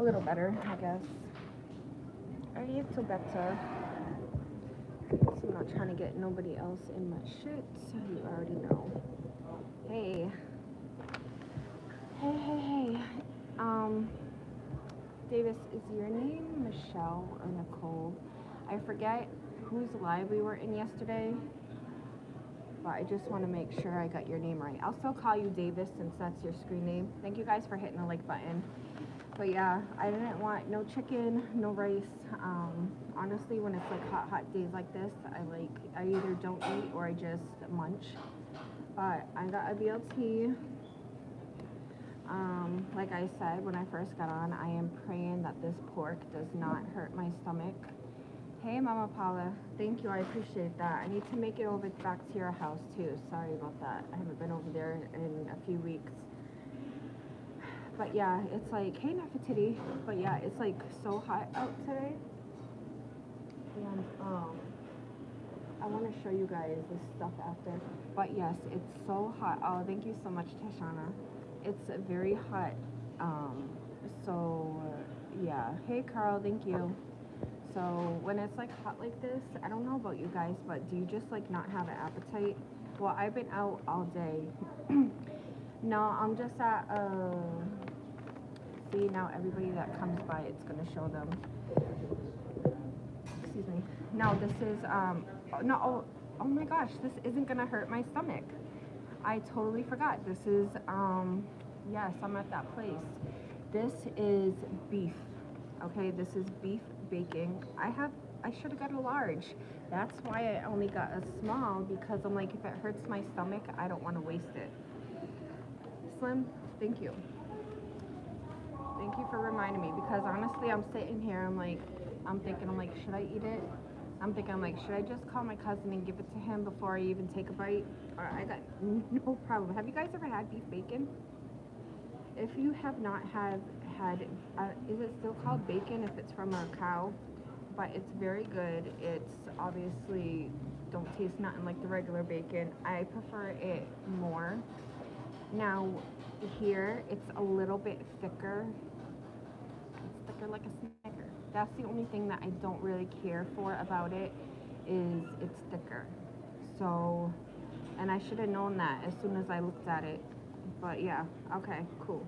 little better, I guess. I ate so better. So I'm not trying to get nobody else in my shit. So you already know. Hey. Hey. Davis, is your name Michelle or Nicole? I forget whose live we were in yesterday, but I just want to make sure I got your name right. I'll still call you Davis since that's your screen name. Thank you guys for hitting the like button. But yeah, I didn't want no chicken, no rice. Honestly, when it's like hot days like this, I either don't eat or I just munch. But I got a BLT. Like I said when I first got on, I am praying that this pork does not hurt my stomach. Hey, Mama Paula. Thank you. I appreciate that. I need to make it over back to your house, too. Sorry about that. I haven't been over there in a few weeks. But, yeah, it's like, hey, Nefertiti. But, yeah, it's, like, so hot out today. And, I want to show you guys this stuff after. But, yes, it's so hot. Oh, thank you so much, Tashana. It's very hot. Yeah. Hey, Carl. Thank you. So when it's like hot like this, I don't know about you guys, but do you just like not have an appetite? Well, I've been out all day. No, I'm just at see, now everybody that comes by, it's gonna show them. Excuse me. No, this is no, oh my gosh, this isn't gonna hurt my stomach. I totally forgot. This is yes, I'm at that place. This is beef. Okay, this is beef bacon. I should have got a large. That's why I only got a small, because I'm like, if it hurts my stomach, I don't want to waste it. Slim, thank you. Thank you for reminding me, because honestly, I'm sitting here, I'm thinking, should I eat it? I'm thinking, should I just call my cousin and give it to him before I even take a bite? Or I got no problem. Have you guys ever had beef bacon? If you have not had, is it still called bacon if it's from a cow? But it's very good. It's obviously don't taste nothing like the regular bacon. I prefer it more. Now, here, it's a little bit thicker. It's thicker like a Snicker. That's the only thing that I don't really care for about it, is it's thicker. So, and I should have known that as soon as I looked at it. But yeah, okay, cool.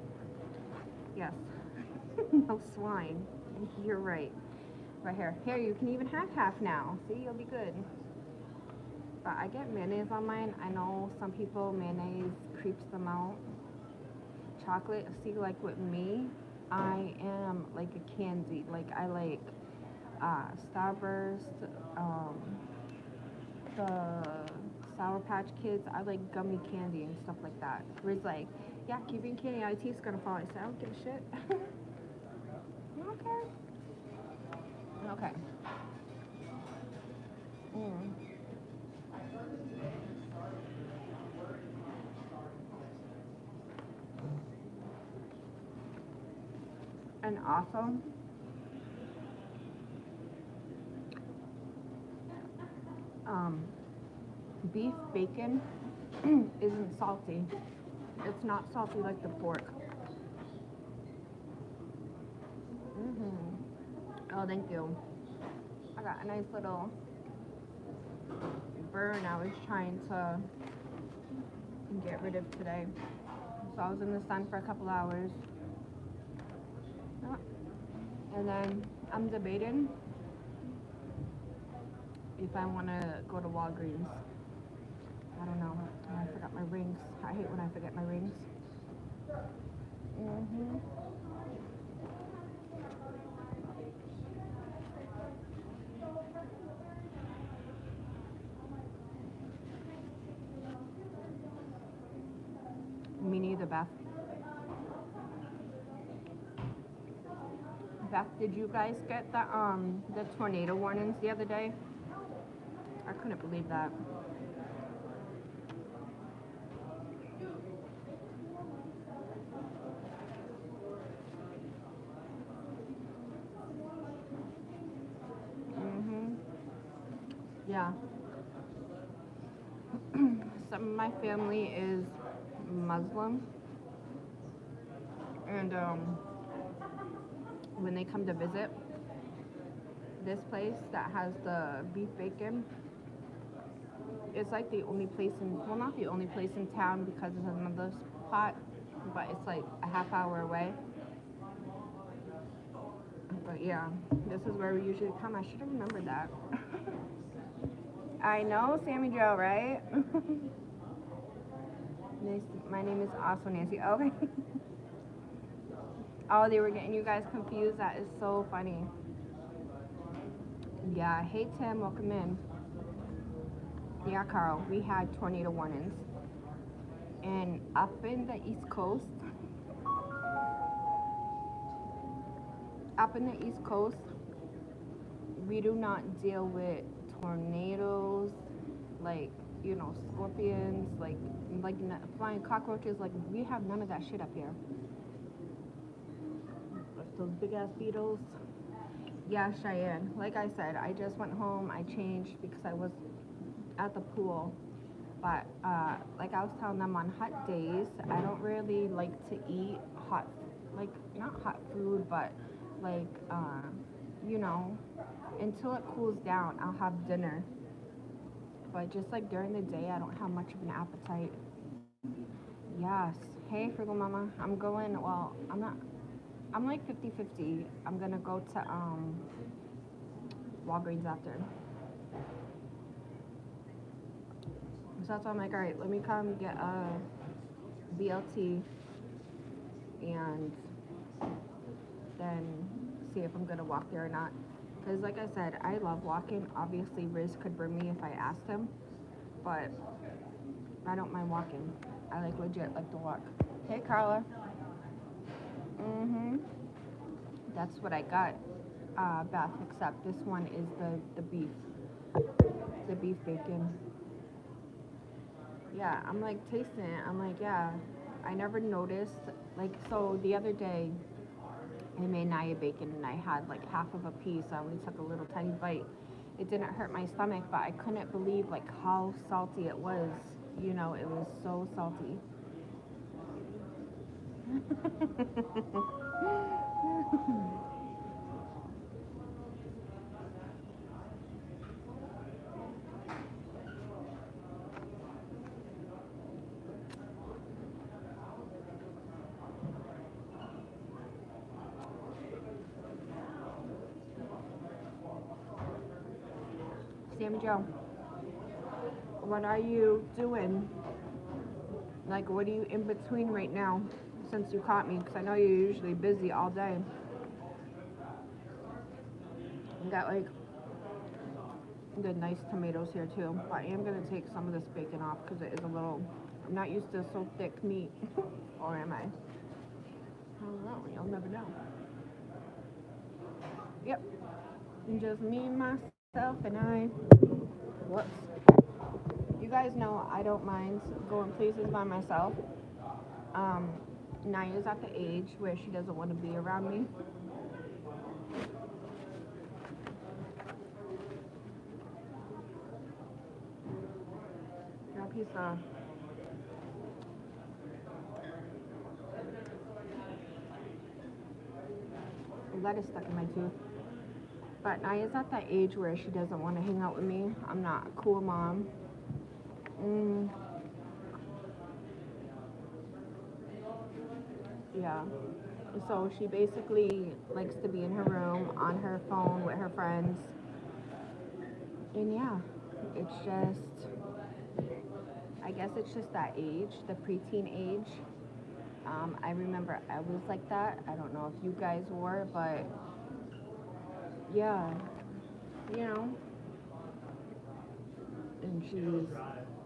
Yes. No swine. You're right. Right here. Here, you can even have half now. See, you'll be good. But I get mayonnaise on mine. I know some people, mayonnaise creeps them out. Chocolate, see, like with me, I am like a candy. Like, I like Starburst, the Sour Patch Kids. I like gummy candy and stuff like that. Whereas like, yeah, keeping candy, my teeth's gonna fall. I said, I don't give a shit. Okay. Okay. And also, beef bacon isn't salty. It's not salty like the pork. Oh, thank you. I got a nice little burn I was trying to get rid of today. So I was in the sun for a couple hours. And then I'm debating if I want to go to Walgreens. I don't know. I forgot my rings. I hate when I forget my rings. Me neither, Beth. Beth, did you guys get the tornado warnings the other day? I couldn't believe that. Yeah. Some of my family is Muslim, and when they come to visit this place that has the beef bacon. It's like the only place in, well, not the only place in town because it's another spot, but it's like a half hour away. But yeah, this is where we usually come. I should have remembered that. I know, Sammy Joe, right? My name is also Nancy. Okay. Oh, they were getting you guys confused. That is so funny. Yeah. Hey, Tim. Welcome in. Yeah, Carl. We had tornado warnings. And up in the East Coast, we do not deal with tornadoes, like, scorpions, like flying cockroaches. Like, we have none of that shit up here. Those big ass beetles. Yeah, Cheyenne. Like I said, I just went home. I changed because I was at the pool. But like I was telling them, on hot days, I don't really like to eat hot, like not hot food, but like you know, until it cools down, I'll have dinner. But just like during the day, I don't have much of an appetite. Yes. Hey, Frugal Mama. I'm going. Well, I'm not. I'm like 50-50. I'm gonna go to Walgreens after. So that's why I'm like, all right, let me come get a BLT and then see if I'm gonna walk there or not. Because like I said, I love walking. Obviously, Riz could bring me if I asked him, but I don't mind walking. I like legit like to walk. Hey, Carla. Mhm. That's what I got, Beth. Except this one is the beef bacon. Yeah, I'm like tasting it. I'm like, yeah. I never noticed. Like, so the other day, I made Naya bacon and I had like half of a piece. I only took a little tiny bite. It didn't hurt my stomach, but I couldn't believe like how salty it was. It was so salty. Sammy Joe, what are you doing? Like, what are you in between right now since you caught me? Because I know you're usually busy all day. You got like the nice tomatoes here too. But I am going to take some of this bacon off because it is a little, I'm not used to so thick meat. Or am I? I don't know. You'll never know. Yep. And just me, myself, and I. Whoops. You guys know I don't mind going places by myself. Um, Naya's at the age where she doesn't want to be around me. Got a piece of lettuce stuck in my tooth. But Naya's at that age where she doesn't want to hang out with me. I'm not a cool mom. Mm, yeah. So she basically likes to be in her room on her phone with her friends. And yeah, it's just, I guess it's just that age, the preteen age. I remember I was like that. I don't know if you guys were, but yeah, you know, and she's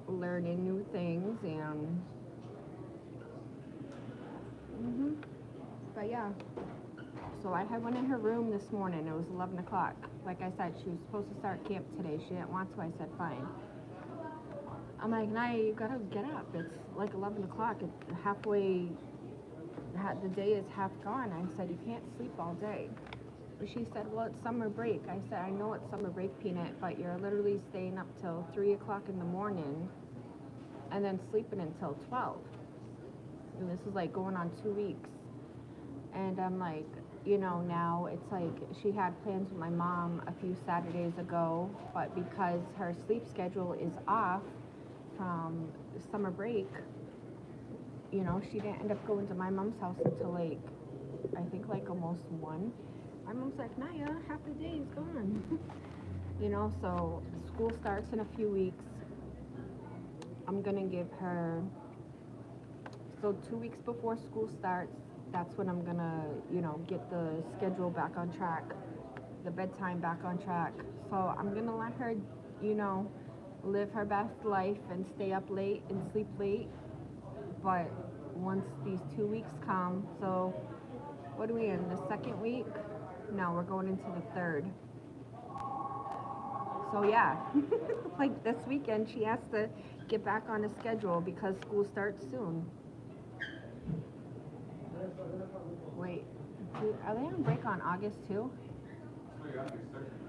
learning new things and, hmm but yeah. So I had one in her room this morning. It was 11 o'clock. Like I said, she was supposed to start camp today. She didn't want to. I said, fine. I'm like, Naya, you gotta get up. It's like 11 o'clock. It's halfway, the day is half gone. I said, you can't sleep all day. She said, well, it's summer break. I said, I know it's summer break, Peanut, but you're literally staying up till 3 o'clock in the morning and then sleeping until 12. And this is like going on 2 weeks. And I'm like, you know, now it's like she had plans with my mom a few Saturdays ago, but because her sleep schedule is off from summer break, you know, she didn't end up going to my mom's house until like, I think like almost 1. My mom's like, Naya, half the day is gone. You know, so school starts in a few weeks. I'm gonna give her, so 2 weeks before school starts, that's when I'm gonna, you know, get the schedule back on track, the bedtime back on track. So I'm gonna let her, you know, live her best life and stay up late and sleep late. But once these 2 weeks come, so what are we in? The second week? No, we're going into the third. So yeah, like this weekend she has to get back on a schedule because school starts soon. Wait, are they on break on August too?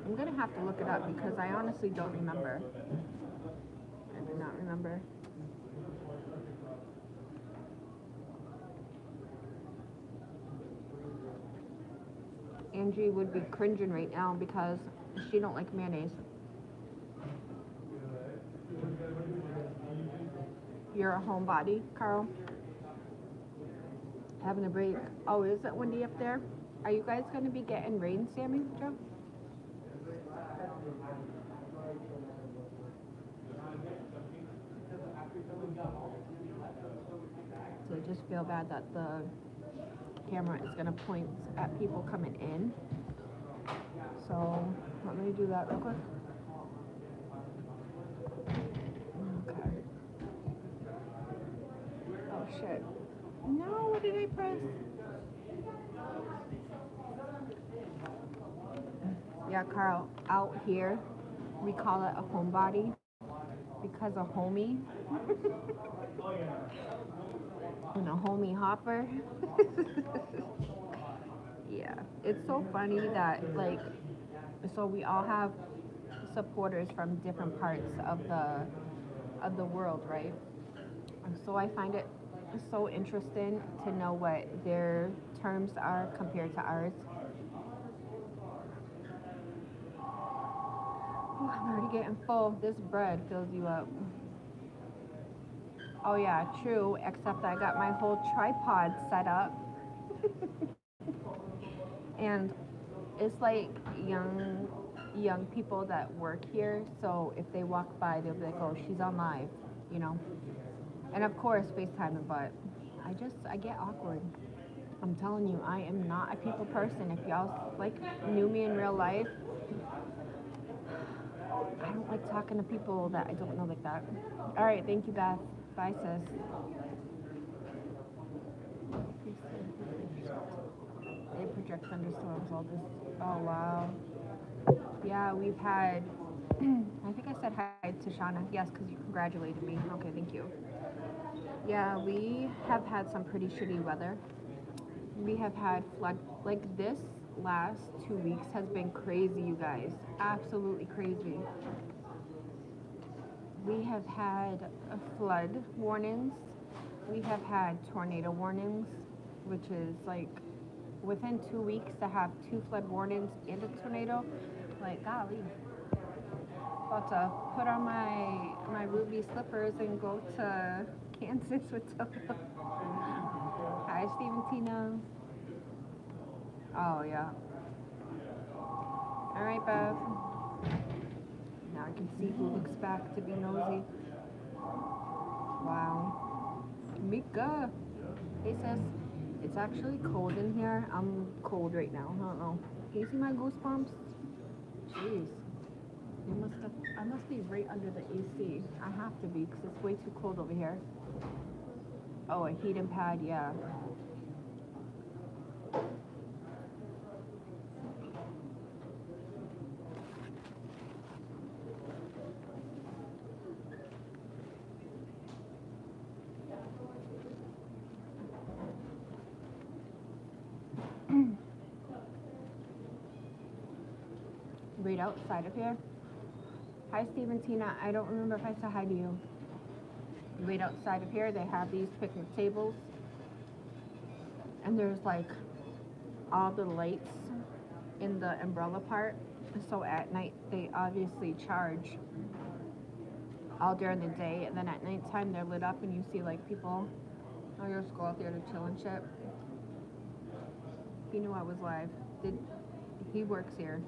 I'm gonna have to look it up because I honestly don't remember. I do not remember. Angie would be cringing right now because she don't like mayonnaise. You're a homebody, Carl. Having a break. Oh, is it windy up there? Are you guys gonna be getting rain, Sammy, Joe? So I just feel bad that the camera is gonna point at people coming in. So let me do that real quick. Okay. Oh shit. No, what did I press? Yeah, Carl, out here we call it a homebody because a homie and a homie hopper. Yeah, it's so funny that like, so we all have supporters from different parts of the world, right? And so I find it so interesting to know what their terms are compared to ours. Oh, I'm already getting full. This bread fills you up. Oh yeah, true, except I got my whole tripod set up. And it's like young people that work here, so if they walk by they'll be like, oh, she's on live, you know. And of course FaceTiming, but I get awkward. I'm telling you, I am not a people person. If y'all like knew me in real life, I don't like talking to people that I don't know like that. All right, thank you, Beth. Bye, sis. They project thunderstorms all this. Oh wow. Yeah, we've had. I think I said hi to Shauna. Yes, because you congratulated me. Okay, thank you. Yeah, we have had some pretty shitty weather. We have had flood. Like this last 2 weeks has been crazy, you guys. Absolutely crazy. We have had flood warnings. We have had tornado warnings, which is like within 2 weeks to have two flood warnings and a tornado. Like, golly. About to put on my ruby slippers and go to Kansas with Topa. Hi, Steve Tina. Oh, yeah. All right, Bev. Now I can see who looks back to be nosy. Wow. Mika. Hey, sis. It's actually cold in here. I'm cold right now. I don't know. Can you see my goosebumps? Jeez. I must be right under the AC. I have to be because it's way too cold over here. Oh, a heating pad, yeah. Right outside of here. Hi, Steve and Tina. I don't remember if I said hi to you. Right outside of here, they have these picnic tables. And there's like all the lights in the umbrella part. So at night, they obviously charge all during the day, and then at nighttime, they're lit up, and you see like people, oh, you just go out there to chill and shit. He knew I was live. He works here.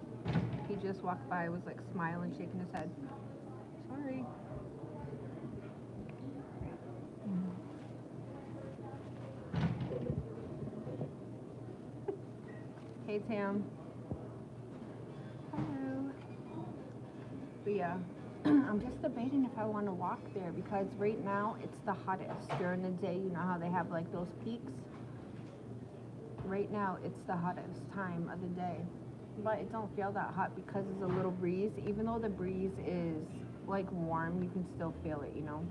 He just walked by, was like smiling, shaking his head. Sorry. Hey, Tam. Hello. But yeah, I'm just debating if I want to walk there because right now it's the hottest. During the day, you know how they have like those peaks? Right now it's the hottest time of the day. But it don't feel that hot because there's a little breeze. Even though the breeze is like warm, you can still feel it, you know?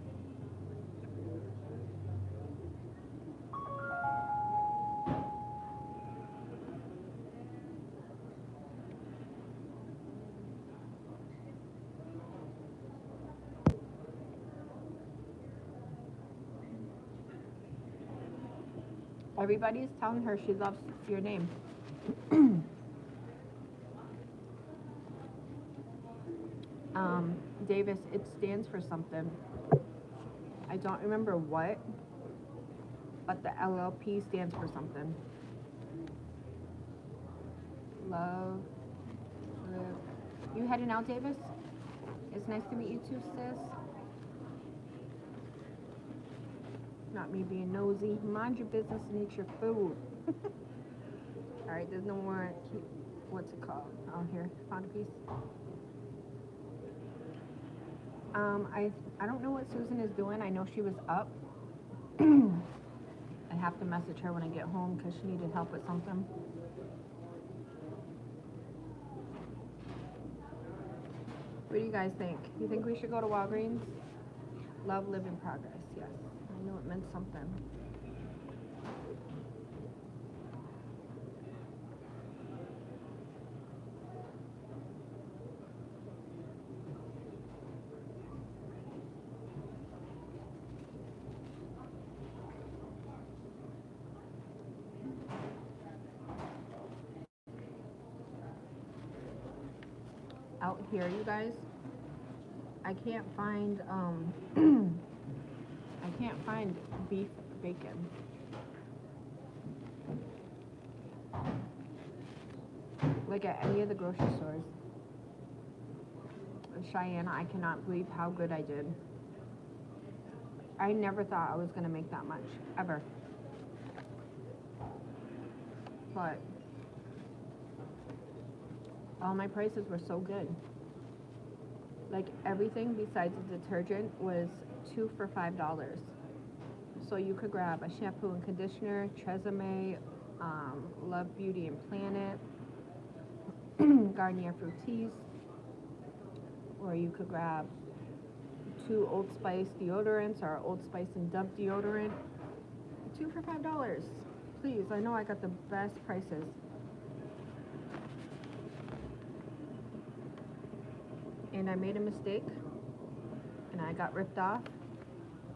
Everybody's telling her she loves your name. Davis, it stands for something. I don't remember what, but the LLP stands for something. Love, live. You heading out, Davis? It's nice to meet you too, sis. Not me being nosy. Mind your business and eat your food. Alright, there's no more, what's it called? Oh, here, found a piece. I don't know what Susan is doing. I know she was up. I have to message her when I get home because she needed help with something. What do you guys think? You think we should go to Walgreens? Love, live in progress. Yes. I knew it meant something. Out here, you guys, I can't find I can't find beef bacon. Like at any of the grocery stores. Cheyenne, I cannot believe how good I did. I never thought I was gonna make that much, ever. But all my prices were so good. Like everything besides the detergent was 2 for $5. So you could grab a shampoo and conditioner, Tresemme, Love Beauty and Planet, Garnier Fructis, or you could grab 2 Old Spice deodorants or Old Spice and Dove deodorant. 2 for $5. Please, I know I got the best prices. And I made a mistake and I got ripped off,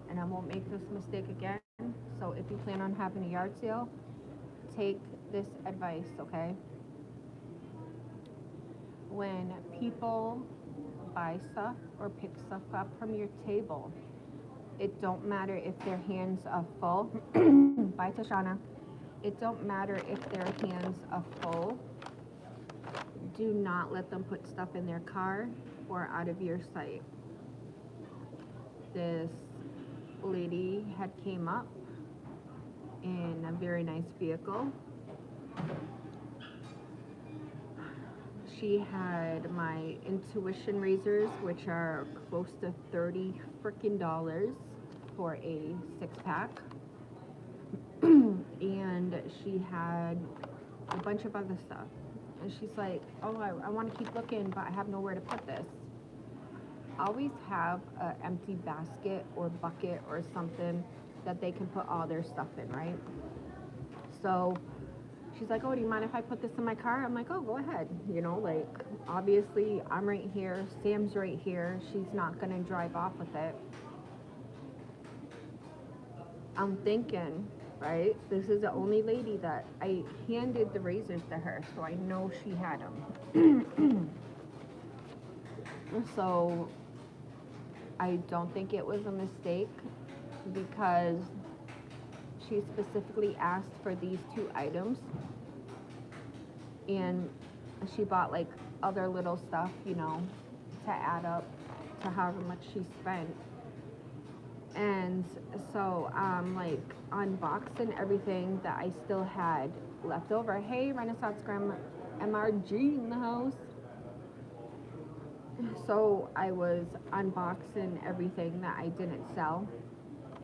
and I won't make this mistake again. So if you plan on having a yard sale, take this advice, okay? When people buy stuff or pick stuff up from your table, it don't matter if their hands are full. Bye, Tashana. It don't matter if their hands are full. Do not let them put stuff in their car or out of your sight. This lady had came up in a very nice vehicle. She had my Intuition razors, which are close to $30 freaking for a 6-pack. And she had a bunch of other stuff. And she's like, oh, I want to keep looking, but I have nowhere to put this. Always have an empty basket or bucket or something that they can put all their stuff in, right? So she's like, oh, do you mind if I put this in my car? I'm like, oh, go ahead. You know, like, obviously, I'm right here. Sam's right here. She's not going to drive off with it. I'm thinking, right? This is the only lady that I handed the razors to her, so I know she had them. So I don't think it was a mistake because she specifically asked for these two items, and she bought like other little stuff, you know, to add up to however much she spent. And so like unboxing everything that I still had left over. Hey, Renaissance Grandma MRG in the house. So I was unboxing everything that I didn't sell.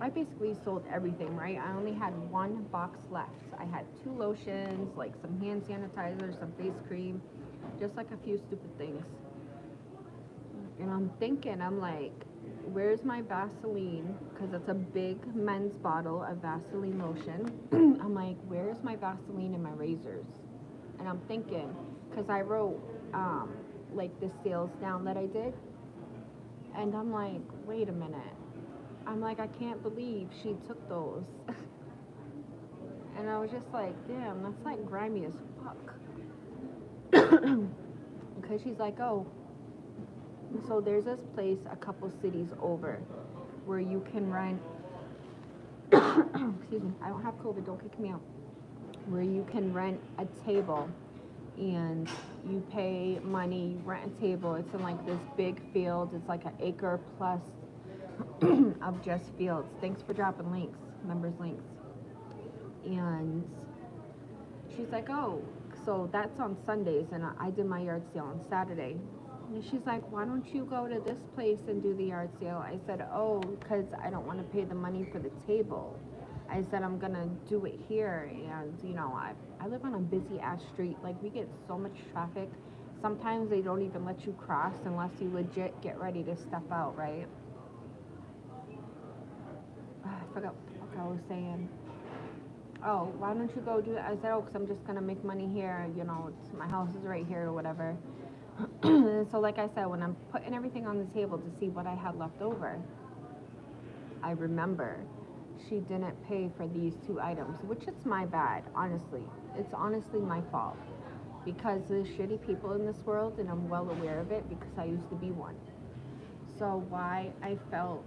I basically sold everything, right? I only had one box left. I had 2 lotions, like some hand sanitizer, some face cream, just like a few stupid things. And I'm thinking, I'm like, where's my Vaseline? Because it's a big men's bottle of Vaseline lotion. I'm like, where's my Vaseline and my razors? And I'm thinking, because I wrote like the sales down that I did. And I'm like, wait a minute. I'm like, I can't believe she took those. And I was just like, damn, that's like grimy as fuck. Because she's like, oh, so there's this place a couple cities over where you can rent, excuse me, I don't have COVID, don't kick me out. Where you can rent a table and you pay money, you rent a table. It's in like this big field. It's like an acre plus of just fields. Thanks for dropping links, members links. And she's like, oh, so that's on Sundays, and I did my yard sale on Saturday. And she's like, why don't you go to this place and do the yard sale? I said, oh, because I don't want to pay the money for the table. I said, I'm going to do it here. And, you know, I live on a busy ass street. Like, we get so much traffic. Sometimes they don't even let you cross unless you legit get ready to step out, right? I forgot what I was saying. Oh, why don't you go do it? I said, oh, because I'm just going to make money here. You know, my house is right here or whatever. So like I said, when I'm putting everything on the table to see what I had left over, I remember she didn't pay for these 2 items, which it's my bad, honestly. It's honestly my fault because there's shitty people in this world, and I'm well aware of it because I used to be one. So why I felt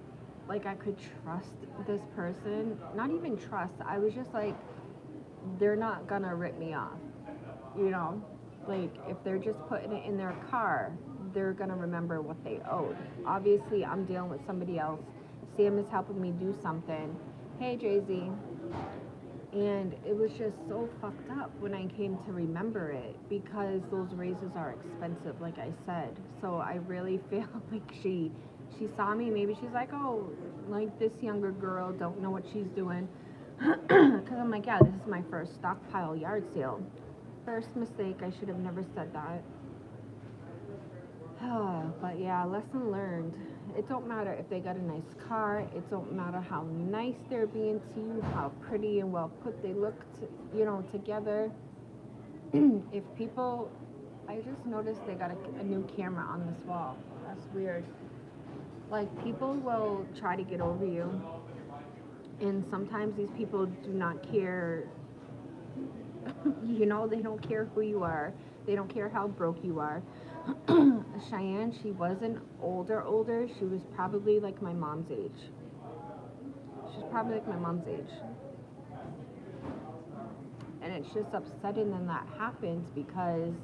like I could trust this person, not even trust, I was just like, they're not gonna rip me off, you know? Like, if they're just putting it in their car, they're gonna remember what they owed. Obviously, I'm dealing with somebody else. Sam is helping me do something. Hey, Jay-Z. And it was just so fucked up when I came to remember it because those razors are expensive, like I said. So I really feel like she saw me. Maybe she's like, oh, like this younger girl don't know what she's doing. Because I'm like, yeah, this is my first stockpile yard sale. First mistake, I should have never said that. But yeah, lesson learned. It don't matter if they got a nice car. It don't matter how nice they're being to you, how pretty and well put they look, you know, together. If people, I just noticed they got a new camera on this wall. That's weird. Like, people will try to get over you, and sometimes these people do not care. You know, they don't care who you are. They don't care how broke you are. Cheyenne, she wasn't older. She was probably like my mom's age. She's probably like my mom's age. And it's just upsetting when that happens because,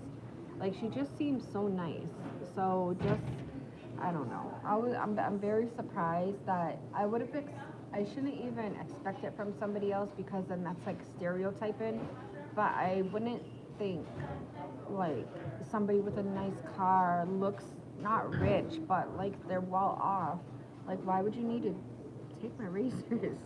like, she just seems so nice. So just, I don't know. I'm very surprised that I would have, I shouldn't even expect it from somebody else because then that's like stereotyping. But I wouldn't think like somebody with a nice car looks not rich, but like they're well off. Like, why would you need to take my razors?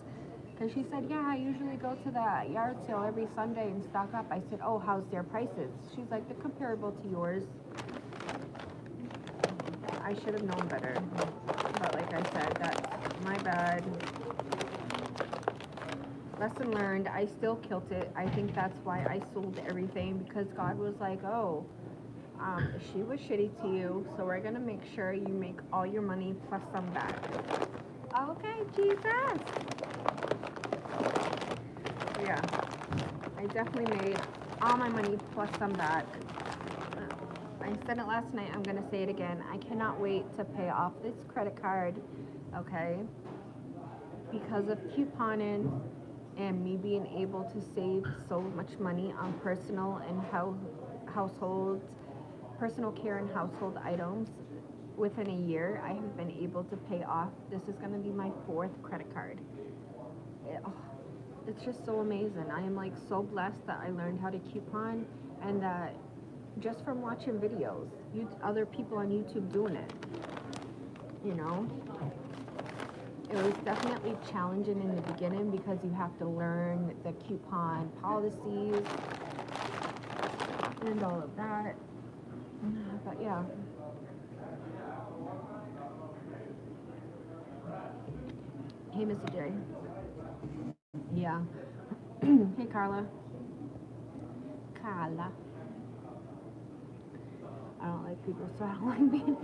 Because she said, yeah, I usually go to the yard sale every Sunday and stock up. I said, oh, how's their prices? She's like, they're comparable to yours. I should have known better. But like I said, that's my bad. Lesson learned. I still killed it. I think that's why I sold everything, because God was like, oh, she was shitty to you, so we're gonna make sure you make all your money plus some back. Okay, Jesus. yeah, I definitely made all my money plus some back. I said it last night, I'm gonna say it again. I cannot wait to pay off this credit card, okay? Because of couponing and me being able to save so much money on personal and household, personal care and household items. Within a year, I have been able to pay off. This is gonna be my 4th credit card. Oh, it's just so amazing. I am like so blessed that I learned how to coupon, and that just from watching videos, other people on YouTube doing it, you know. It was definitely challenging in the beginning because you have to learn the coupon policies and all of that. But yeah. Hey, Mr. J. Yeah. Hey, Carla. Carla. I don't like people, so I don't like being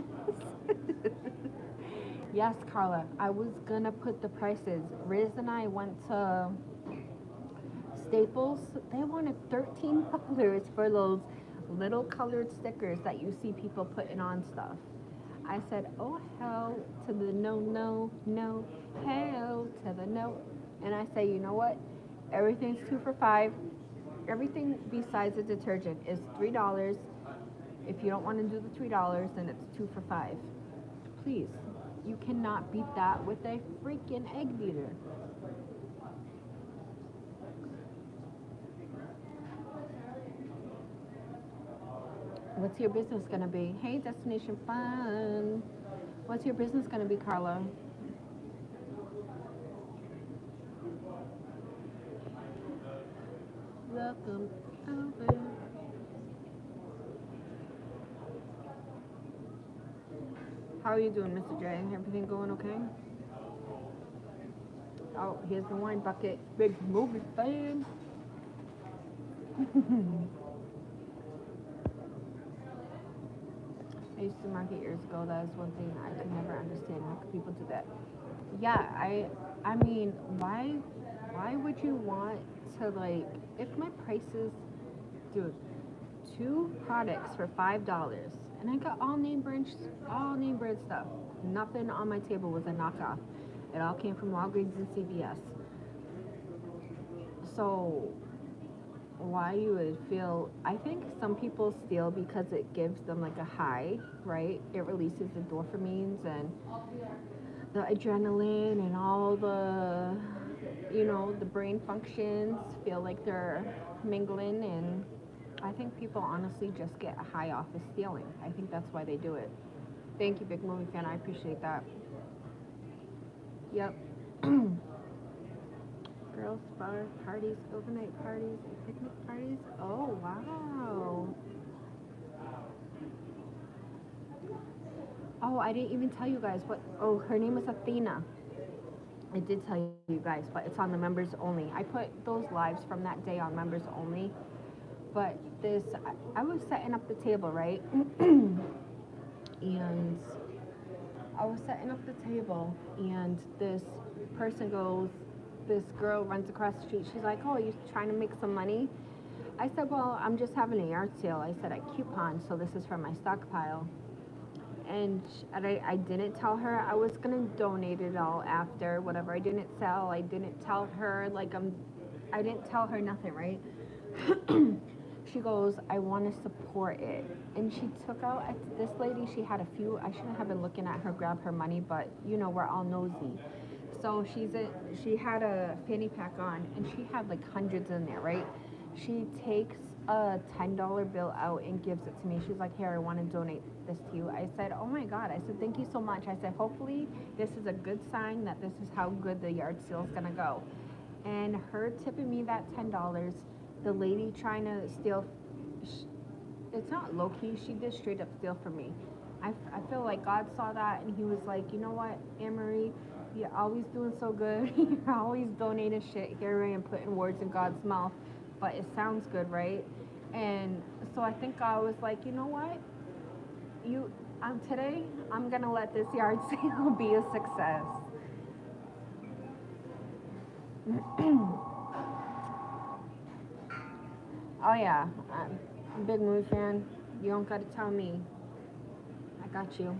Yes, Carla. I was gonna put the prices. Riz and I went to Staples. They wanted $13 for those little colored stickers that you see people putting on stuff. I said, oh, hell to the no, no, no, hell to the no. And I say, you know what? Everything's 2 for $5. Everything besides the detergent is $3. If you don't want to do the $3, then it's 2 for $5. Please, you cannot beat that with a freaking egg beater. What's your business gonna be? Hey, Destination Fun. What's your business gonna be, Carla? Welcome over. How are you doing, Mr. J? Everything going okay? Oh, here's the wine bucket. Big movie fan. I used to market years ago. That is one thing I could never understand. How could people do that? Yeah, I mean, why would you want to, like, if my prices, dude, 2 products for $5, and I got all name brand stuff. Nothing on my table was a knockoff. It all came from Walgreens and CVS. So why you would feel, I think some people steal because it gives them like a high, right? It releases the dopamines and the adrenaline and all the, the brain functions feel like they're mingling, and I think people honestly just get a high off of stealing. I think that's why they do it. Thank you, Big Movie Fan. I appreciate that. Yep. Girls, bar parties, overnight parties, picnic parties. Oh, wow. Oh, I didn't even tell you guys what. Oh, her name is Athena. I did tell you guys, but it's on the members only. I put those lives from that day on members only. But I was setting up the table, right? And I was setting up the table, and this girl runs across the street. She's like, oh, are you trying to make some money? I said, well, I'm just having a yard sale. I said, I coupon, so this is for my stockpile. And I didn't tell her I was going to donate it all after, whatever I didn't sell. I didn't tell her, I didn't tell her nothing, right? She goes, I want to support it. And she took out, this lady, she had a few, I shouldn't have been looking at her grab her money, but we're all nosy. So she had a fanny pack on, and she had like hundreds in there, right? She takes a $10 bill out and gives it to me. She's like, here, I want to donate this to you. I said, oh my God. I said, thank you so much. I said, hopefully this is a good sign that this is how good the yard sale is going to go. And her tipping me that $10, the lady trying to steal, it's not low-key, she did straight up steal from me. I feel like God saw that, and he was like, you know what, Anne-Marie, you're always doing so good. You're always donating shit here and putting words in God's mouth, but it sounds good, right? And so I think God was like, you know what, today I'm gonna let this yard sale be a success. Oh yeah, I'm a big movie fan. You don't gotta tell me. I got you.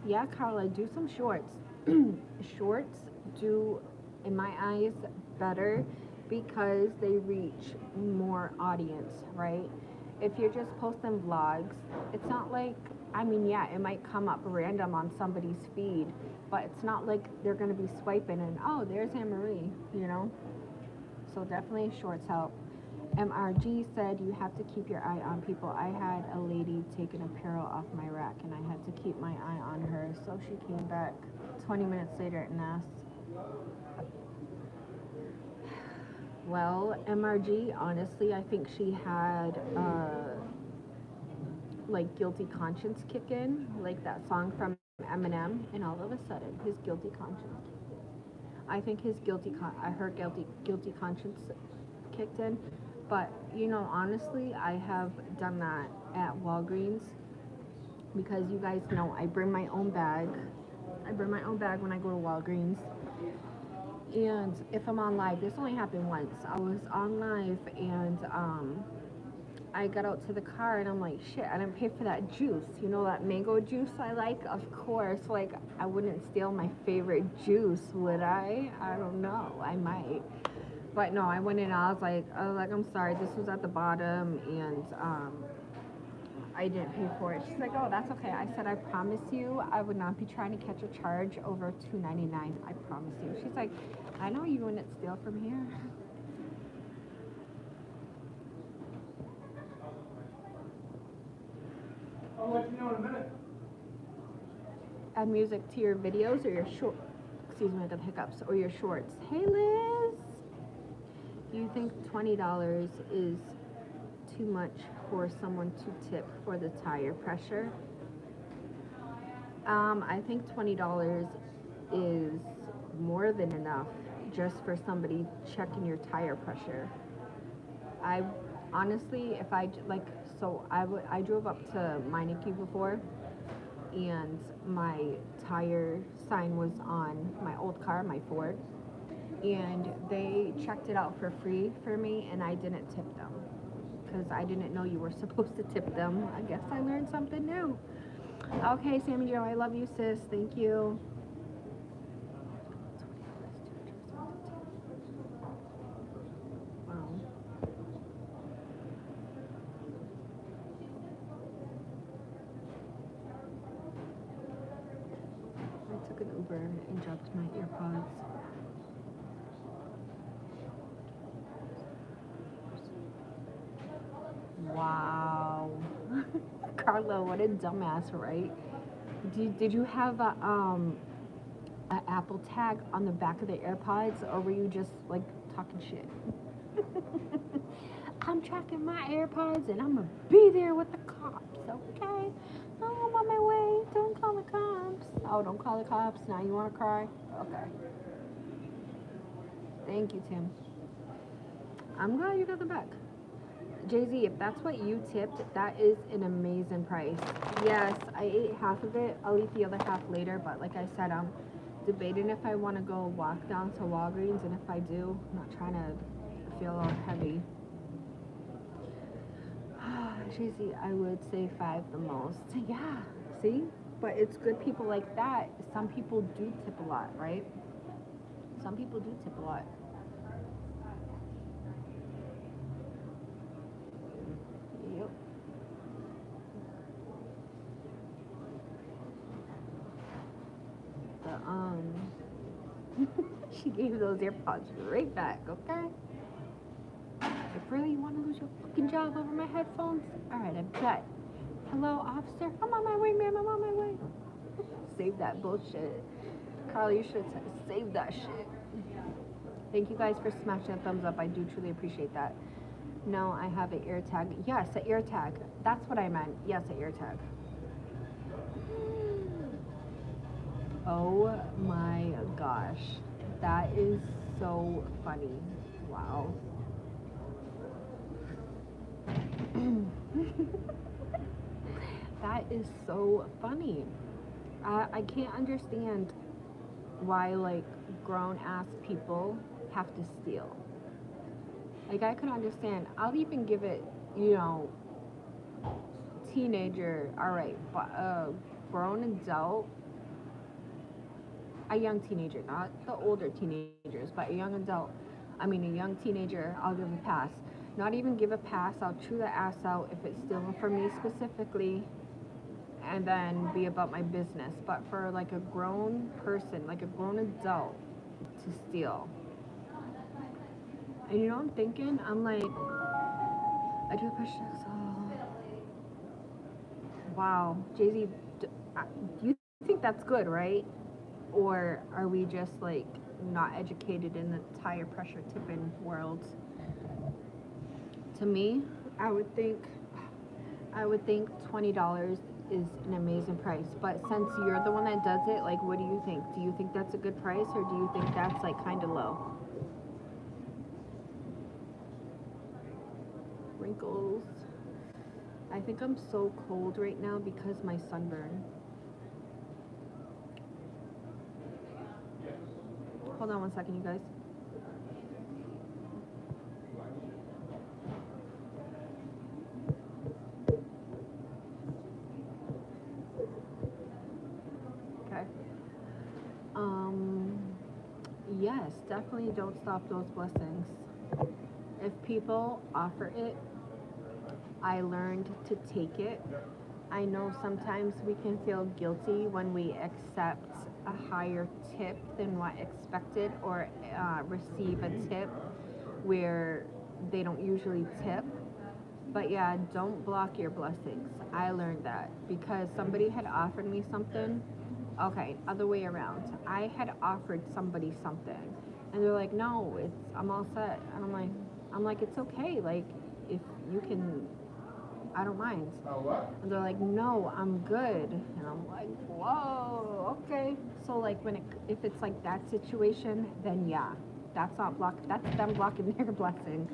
Yeah, Carla, do some shorts. Shorts do, in my eyes, better because they reach more audience, right? If you're just posting vlogs, it's not like, I mean, yeah, it might come up random on somebody's feed, but it's not like they're gonna be swiping and, oh, there's Anne Marie, you know? So definitely shorts help. MRG said you have to keep your eye on people. I had a lady take an apparel off my rack and I had to keep my eye on her. So she came back 20 minutes later and asked, well, MRG, honestly, I think she had like guilty conscience kick in, like that song from Eminem, and all of a sudden his guilty conscience kicked in. I think his her guilty conscience kicked in. But you know, honestly, I have done that at Walgreens because you guys know I bring my own bag. I bring my own bag when I go to Walgreens. And if I'm on live, this only happened once. I was on live and I got out to the car and I'm like, shit, I didn't pay for that juice. You know that mango juice I like? Of course. Like, I wouldn't steal my favorite juice, would I? I don't know. I might. But no, I went in and I was like, I'm sorry, this was at the bottom and I didn't pay for it. She's like, oh, that's okay. I said, I promise you, I would not be trying to catch a charge over $2.99. I promise you. She's like, I know you wouldn't steal from here. I'll let you know in a minute. Add music to your videos or your short. Excuse me, I got hiccups. Or your shorts. Hey, Liz. Do you think $20 is too much for someone to tip for the tire pressure? I think $20 is more than enough just for somebody checking your tire pressure. I honestly, if I like, so I drove up to Meineke before, and my tire sign was on my old car, my Ford, and they checked it out for free for me, and I didn't tip them because I didn't know you were supposed to tip them. I guess I learned something new. Okay, Sammy Joe, I love you, sis. Thank you. Wow. I took an Uber and dropped my AirPods. Wow. Carlo, what a dumbass, right? Did you have a Apple tag on the back of the AirPods, or were you just like talking shit? I'm tracking my AirPods and I'm gonna be there with the cops, okay? Oh, I'm on my way. Don't call the cops. Oh, don't call the cops. Now you wanna cry? Okay. Thank you, Tim. I'm glad you got the back. Jay-Z, if that's what you tipped, that is an amazing price. Yes, I ate half of it. I'll eat the other half later, but like I said, I'm debating if I want to go walk down to Walgreens, and if I do, I'm not trying to feel all heavy. Jay-Z, I would say 5 the most. Yeah, see? But it's good people like that. Some people do tip a lot, right? Some people do tip a lot. Yep. She gave those AirPods right back, okay? If really you want to lose your fucking job over my headphones, alright, I bet. Hello, officer? I'm on my way, ma'am, I'm on my way. Save that bullshit. Carl, you should save that shit. Thank you guys for smashing a thumbs up. I do truly appreciate that. No, I have an ear tag. Yes, an ear tag. That's what I meant. Yes, an ear tag. Oh my gosh. That is so funny. Wow. That is so funny. I can't understand why, like, grown ass people have to steal. Like, I could understand. I'll even give it, teenager, all right, but grown adult, a young teenager, not the older teenagers, but a young teenager, I'll give a pass. Not even give a pass, I'll chew the ass out if it's stealing from me specifically, and then be about my business. But for like a grown person, like a grown adult, to steal. And I'm thinking, I'm like, I do push this. Oh, wow, Jay Z, do you think that's good, right? Or are we just like not educated in the tire pressure tipping world? To me, I would think $20 is an amazing price. But since you're the one that does it, like, what do you think? Do you think that's a good price, or do you think that's like kind of low? Wrinkles. I think I'm so cold right now because my sunburn. Hold on one second, you guys. Okay. Um, yes, definitely don't stop those blessings. If people offer it, I learned to take it. I know sometimes we can feel guilty when we accept a higher tip than what expected, or receive a tip where they don't usually tip. But yeah, don't block your blessings. I learned that because somebody had offered me something. Okay, other way around. I had offered somebody something, and they're like, "No, I'm all set." And I'm like, "It's okay. Like, if you can, I don't mind." And they're like, "No, I'm good." And I'm like, "Whoa, okay." So like if it's like that situation, then yeah, that's not block. That's them blocking their blessing.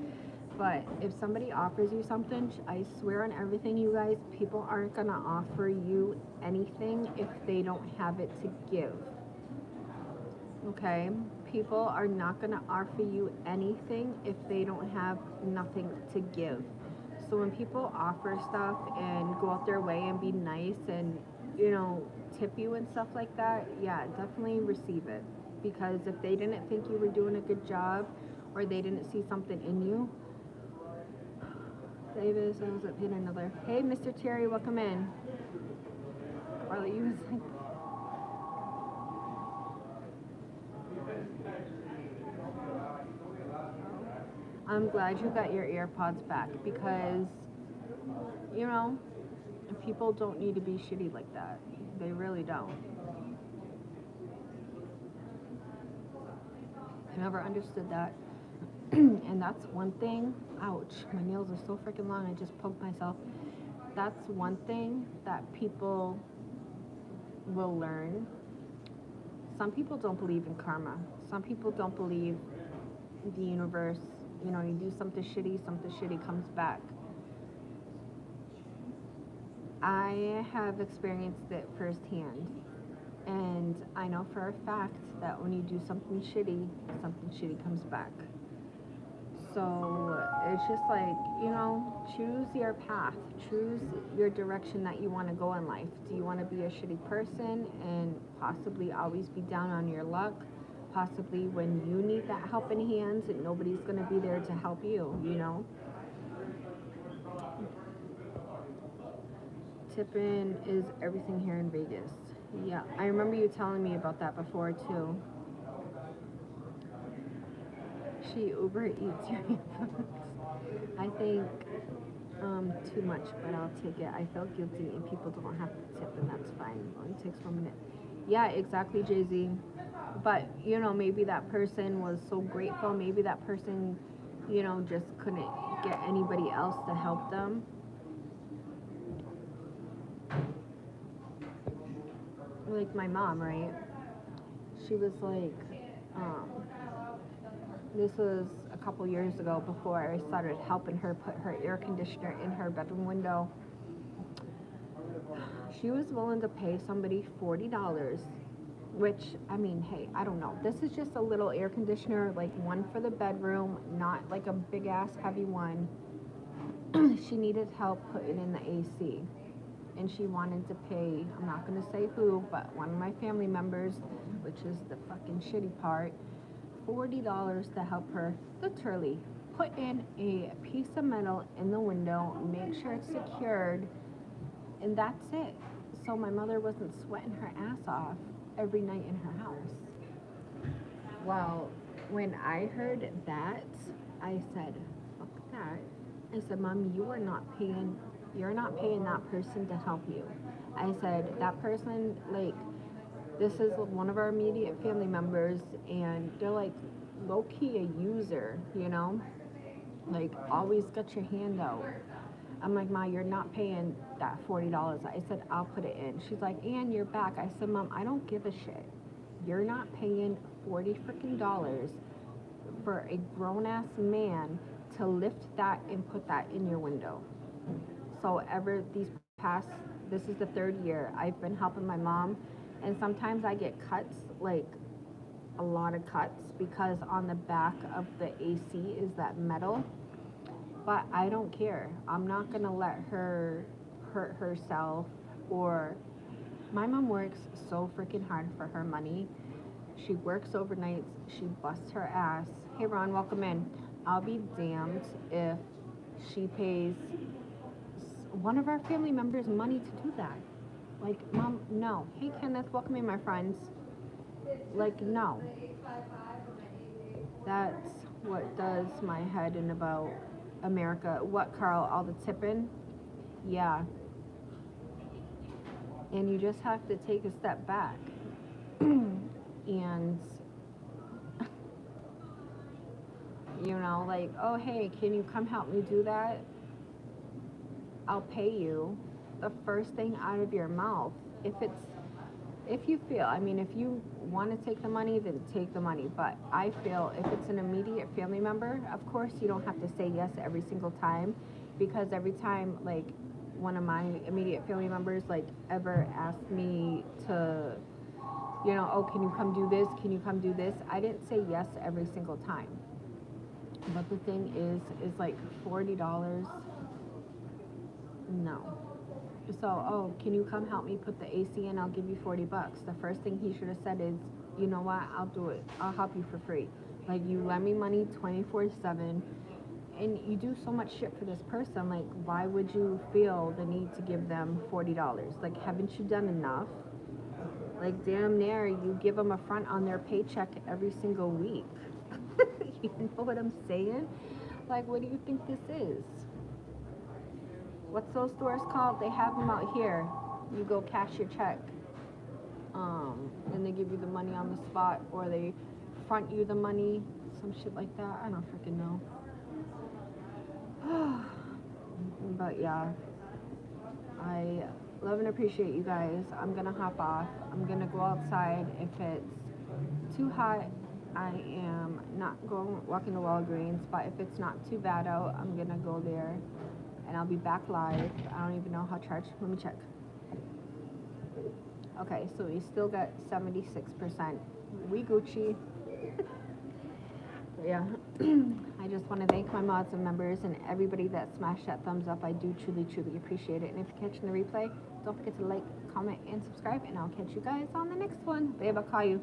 But if somebody offers you something, I swear on everything, you guys, people aren't gonna offer you anything if they don't have it to give. Okay? People are not gonna offer you anything if they don't have nothing to give. So when people offer stuff and go out their way and be nice and, tip you and stuff like that, yeah, definitely receive it. Because if they didn't think you were doing a good job, or they didn't see something in you, Davis, I was at another. Hey, Mr. Terry, welcome in. Marley, you was like, I'm glad you got your AirPods back because, you know, people don't need to be shitty like that. They really don't. I never understood that. And that's one thing. Ouch, my nails are so freaking long. I just poked myself. That's one thing that people will learn. Some people don't believe in karma. Some people don't believe the universe. You do something shitty comes back. I have experienced it firsthand. And I know for a fact that when you do something shitty comes back. So it's just like, choose your path, choose your direction that you want to go in life. Do you want to be a shitty person and possibly always be down on your luck? Possibly when you need that helping hand, nobody's going to be there to help you. Tipping is everything here in Vegas. Yeah, I remember you telling me about that before too. She Uber Eats your earphones. I think too much, but I'll take it. I feel guilty and people don't have to tip, and that's fine. It only takes 1 minute. Yeah, exactly, Jay-Z. But, maybe that person was so grateful. Maybe that person, just couldn't get anybody else to help them. Like my mom, right? She was like, this was a couple years ago before I started helping her put her air conditioner in her bedroom window. She was willing to pay somebody $40 which, I mean, hey, I don't know. This is just a little air conditioner, like one for the bedroom, not like a big ass heavy one. She needed help putting in the AC. And she wanted to pay, I'm not going to say who, but one of my family members, which is the fucking shitty part, $40 to help her literally put in a piece of metal in the window, make sure it's secured, and that's it. So my mother wasn't sweating her ass off every night in her house. Well, when I heard that, I said, fuck that. I said, Mom, you're not paying that person to help you. I said, that person, like, this is one of our immediate family members, and they're like low-key a user, you know? Like, always got your hand out. I'm like, Ma, you're not paying that $40. I said, I'll put it in. She's like, and you're back. I said, Mom, I don't give a shit. You're not paying $40 freaking dollars for a grown-ass man to lift that and put that in your window. So this is the 3rd year I've been helping my mom, and sometimes I get cuts, like a lot of cuts, because on the back of the AC is that metal. But I don't care. I'm not gonna let her hurt herself. Or my mom works so freaking hard for her money. She works overnights. She busts her ass. Hey Ron, welcome in. I'll be damned if she pays one of our family members money to do that. Like, Mom, no. Hey Kenneth, welcome in, my friends. Like, no. That's what does my head in about America. What, Carl? All the tipping? Yeah. And you just have to take a step back. And, you know, like, oh, hey, can you come help me do that? I'll pay you. The first thing out of your mouth, if you feel, I mean, if you want to take the money, then take the money. But I feel if it's an immediate family member, of course you don't have to say yes every single time, because every time, like, one of my immediate family members, like, ever asked me to, you know, oh, can you come do this? Can you come do this? I didn't say yes every single time. But the thing is like $40. No. So, oh, can you come help me put the AC in? I'll give you $40. The first thing he should have said is, you know what? I'll do it. I'll help you for free. Like, you lend me money 24/7, and you do so much shit for this person. Like, why would you feel the need to give them $40? Like, haven't you done enough? Like, damn near, you give them a front on their paycheck every single week. You know what I'm saying? Like, what do you think this is? What's those stores called? They have them out here. You go cash your check. And they give you the money on the spot, or they front you the money. Some shit like that. I don't freaking know. But yeah. I love and appreciate you guys. I'm gonna hop off. I'm gonna go outside. If it's too hot, I am not walking to Walgreens. But if it's not too bad out, I'm gonna go there. And I'll be back live. I don't even know how charged. Let me check. Okay, so we still got 76%. We Gucci. So yeah, I just want to thank my mods and members and everybody that smashed that thumbs up. I do truly, truly appreciate it. And if you're catching the replay, don't forget to like, comment, and subscribe. And I'll catch you guys on the next one. Babe, I'll call you.